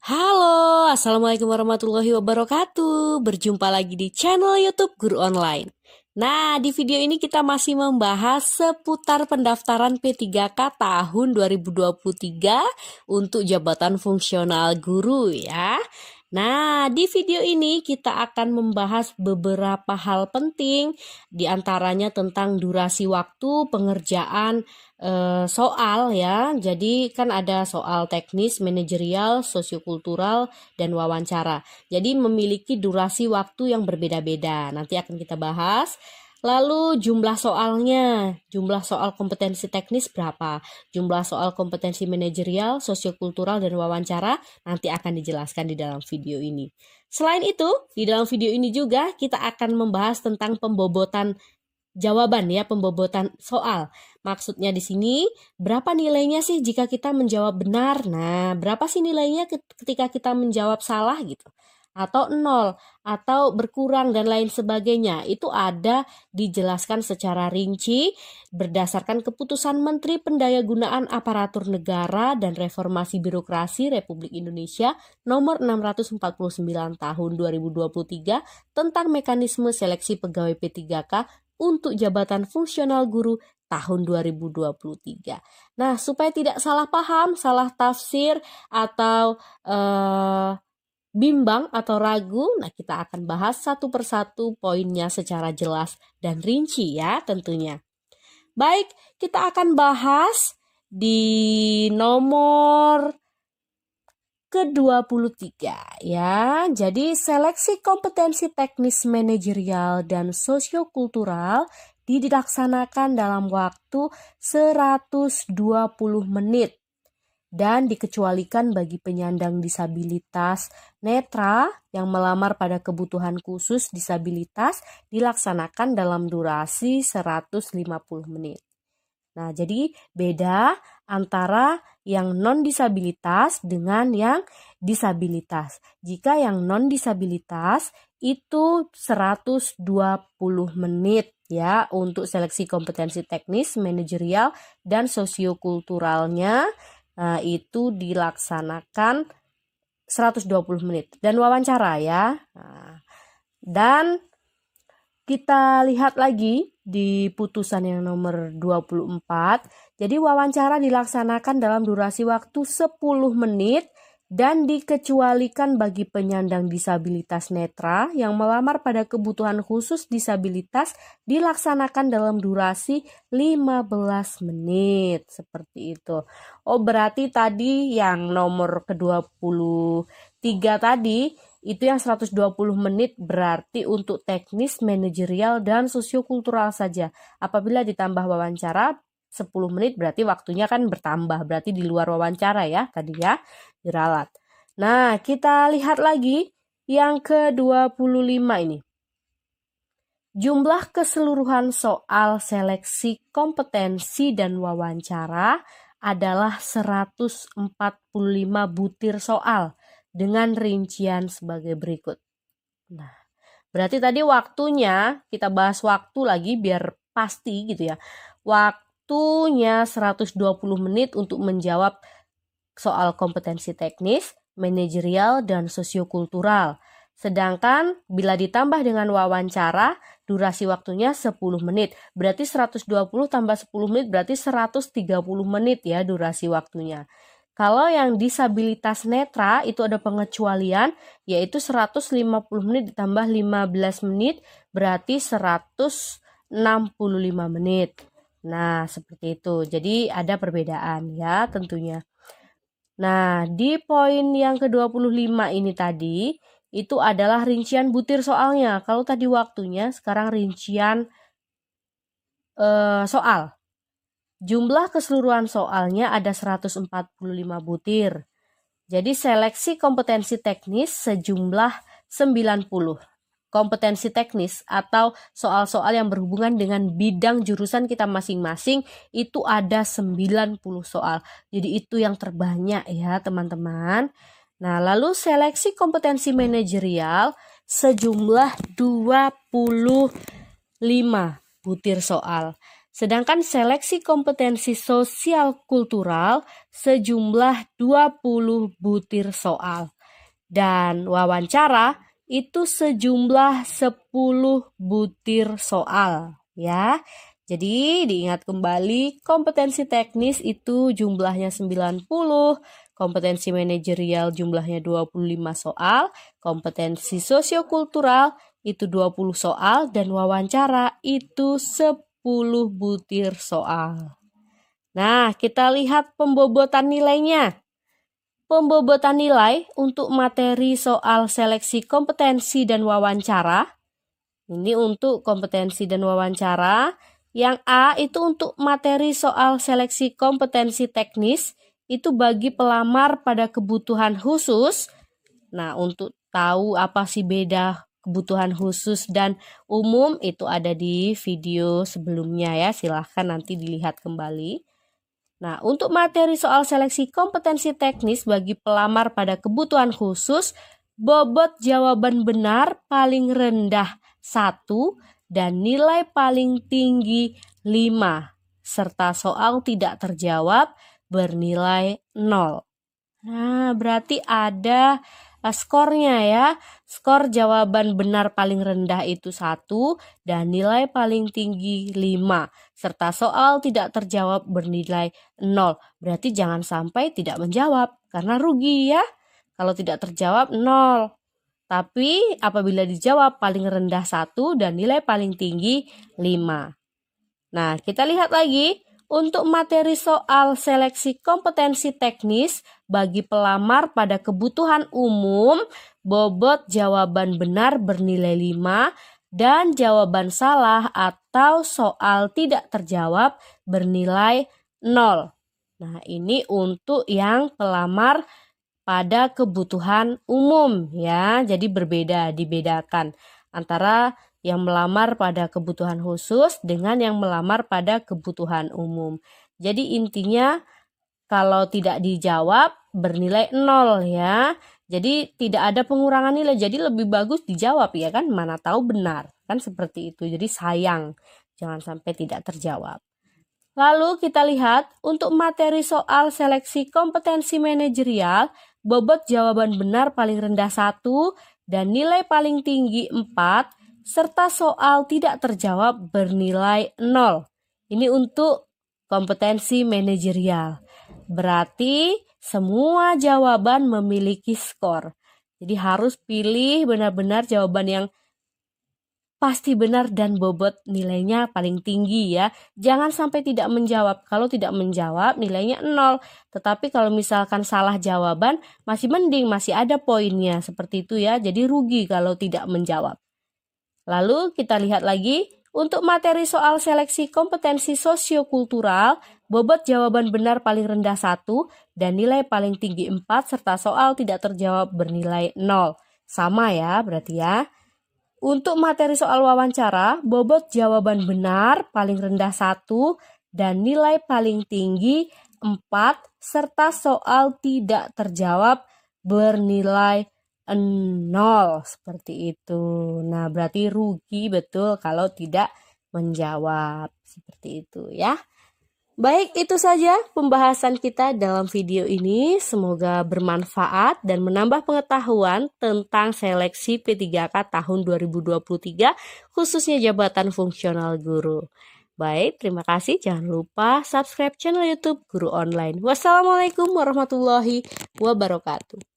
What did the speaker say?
Halo, Assalamualaikum warahmatullahi wabarakatuh. Berjumpa lagi di channel YouTube Guru Online. Nah, di video ini kita masih membahas seputar pendaftaran P3K tahun 2023 untuk jabatan fungsional guru ya. Nah, di video ini kita akan membahas beberapa hal penting, di antaranya tentang durasi waktu pengerjaan soal ya. Jadi kan ada soal teknis, manajerial, sosiokultural, dan wawancara. Jadi memiliki durasi waktu yang berbeda-beda. Nanti akan kita bahas. Lalu jumlah soalnya, jumlah soal kompetensi teknis berapa, jumlah soal kompetensi manajerial, sosiokultural, dan wawancara nanti akan dijelaskan di dalam video ini. Selain itu, di dalam video ini juga kita akan membahas tentang pembobotan jawaban ya, pembobotan soal. Maksudnya di sini berapa nilainya sih jika kita menjawab benar? Nah, berapa sih nilainya ketika kita menjawab salah gitu? Atau nol, atau berkurang dan lain sebagainya. Itu ada dijelaskan secara rinci berdasarkan keputusan Menteri Pendayagunaan Aparatur Negara dan Reformasi Birokrasi Republik Indonesia nomor 649 tahun 2023 tentang mekanisme seleksi pegawai P3K untuk jabatan fungsional guru tahun 2023. Nah, supaya tidak salah paham, salah tafsir, atau bimbang atau ragu, nah kita akan bahas satu persatu poinnya secara jelas dan rinci ya tentunya. Baik, kita akan bahas di nomor ke-23 ya. Jadi seleksi kompetensi teknis manajerial dan sosiokultural dilaksanakan dalam waktu 120 menit dan dikecualikan bagi penyandang disabilitas netra yang melamar pada kebutuhan khusus disabilitas dilaksanakan dalam durasi 150 menit. Nah, jadi beda antara yang non-disabilitas dengan yang disabilitas. Jika yang non-disabilitas itu 120 menit ya untuk seleksi kompetensi teknis, manajerial, dan sosiokulturalnya. Nah, itu dilaksanakan 120 menit dan wawancara ya. Nah, dan kita lihat lagi di putusan yang nomor 24. Jadi wawancara dilaksanakan dalam durasi waktu 10 menit dan dikecualikan bagi penyandang disabilitas netra yang melamar pada kebutuhan khusus disabilitas dilaksanakan dalam durasi 15 menit. Seperti itu. Oh, berarti tadi yang nomor ke-23 tadi itu yang 120 menit berarti untuk teknis, manajerial, dan sosiokultural saja. Apabila ditambah wawancara 10 menit berarti waktunya kan bertambah, berarti di luar wawancara ya tadi ya, diralat. Nah, kita lihat lagi yang ke-25 ini. Jumlah keseluruhan soal seleksi kompetensi dan wawancara adalah 145 butir soal dengan rincian sebagai berikut. Nah, berarti tadi waktunya, kita bahas waktu lagi biar pasti gitu ya. Waktunya 120 menit untuk menjawab soal kompetensi teknis, manajerial, dan sosiokultural. Sedangkan bila ditambah dengan wawancara, durasi waktunya 10 menit. Berarti 120 tambah 10 menit berarti 130 menit ya durasi waktunya. Kalau yang disabilitas netra itu ada pengecualian, yaitu 150 menit ditambah 15 menit berarti 165 menit. Nah, seperti itu. Jadi ada perbedaan ya tentunya. Nah, di poin yang ke-25 ini tadi, itu adalah rincian butir soalnya. Kalau tadi waktunya, sekarang rincian soal. Jumlah keseluruhan soalnya ada 145 butir. Jadi seleksi kompetensi teknis sejumlah 90. Kompetensi teknis atau soal-soal yang berhubungan dengan bidang jurusan kita masing-masing itu ada 90 soal. Jadi itu yang terbanyak ya teman-teman. Nah, lalu seleksi kompetensi manajerial sejumlah 25 butir soal. Sedangkan seleksi kompetensi sosial kultural sejumlah 20 butir soal. dan wawancara itu sejumlah 10 butir soal ya. Jadi diingat kembali, kompetensi teknis itu jumlahnya 90, kompetensi manajerial jumlahnya 25 soal, kompetensi sosiokultural itu 20 soal, dan wawancara itu 10 butir soal. Nah, kita lihat pembobotan nilainya. Pembobotan nilai untuk materi soal seleksi kompetensi dan wawancara. Ini untuk kompetensi dan wawancara. Yang A itu untuk materi soal seleksi kompetensi teknis, itu bagi pelamar pada kebutuhan khusus. Nah, untuk tahu apa sih beda kebutuhan khusus dan umum, itu ada di video sebelumnya ya, silahkan nanti dilihat kembali. Nah, untuk materi soal seleksi kompetensi teknis bagi pelamar pada kebutuhan khusus, bobot jawaban benar paling rendah 1 dan nilai paling tinggi 5, serta soal tidak terjawab bernilai 0. Nah, berarti ada skornya ya. Skor jawaban benar paling rendah itu 1 dan nilai paling tinggi 5, serta soal tidak terjawab bernilai 0. Berarti jangan sampai tidak menjawab karena rugi ya. Kalau tidak terjawab 0. Tapi apabila dijawab paling rendah 1 dan nilai paling tinggi 5. Nah, kita lihat lagi. Untuk materi soal seleksi kompetensi teknis bagi pelamar pada kebutuhan umum, bobot jawaban benar bernilai 5 dan jawaban salah atau soal tidak terjawab bernilai 0. Nah, ini untuk yang pelamar pada kebutuhan umum ya. Jadi dibedakan antara yang melamar pada kebutuhan khusus dengan yang melamar pada kebutuhan umum. Jadi intinya kalau tidak dijawab bernilai 0 ya. Jadi tidak ada pengurangan nilai. Jadi lebih bagus dijawab ya kan, mana tahu benar. Kan seperti itu. Jadi sayang jangan sampai tidak terjawab. Lalu kita lihat untuk materi soal seleksi kompetensi manajerial, bobot jawaban benar paling rendah 1 dan nilai paling tinggi 4, serta soal tidak terjawab bernilai 0. Ini untuk kompetensi manajerial. Berarti semua jawaban memiliki skor. Jadi harus pilih benar-benar jawaban yang pasti benar dan bobot nilainya paling tinggi ya. Jangan sampai tidak menjawab. Kalau tidak menjawab nilainya 0. Tetapi kalau misalkan salah jawaban masih mending, masih ada poinnya. Seperti itu ya. Jadi rugi kalau tidak menjawab. Lalu kita lihat lagi, untuk materi soal seleksi kompetensi sosiokultural, bobot jawaban benar paling rendah 1 dan nilai paling tinggi 4 serta soal tidak terjawab bernilai 0. Sama ya berarti ya. Untuk materi soal wawancara, bobot jawaban benar paling rendah 1 dan nilai paling tinggi 4 serta soal tidak terjawab bernilai 0, seperti itu. Nah, berarti rugi betul kalau tidak menjawab. Seperti itu ya. Baik, itu saja pembahasan kita dalam video ini. Semoga bermanfaat dan menambah pengetahuan tentang seleksi P3K tahun 2023, khususnya jabatan fungsional guru. Baik, terima kasih. Jangan lupa subscribe channel YouTube Guru Online. Wassalamualaikum warahmatullahi wabarakatuh.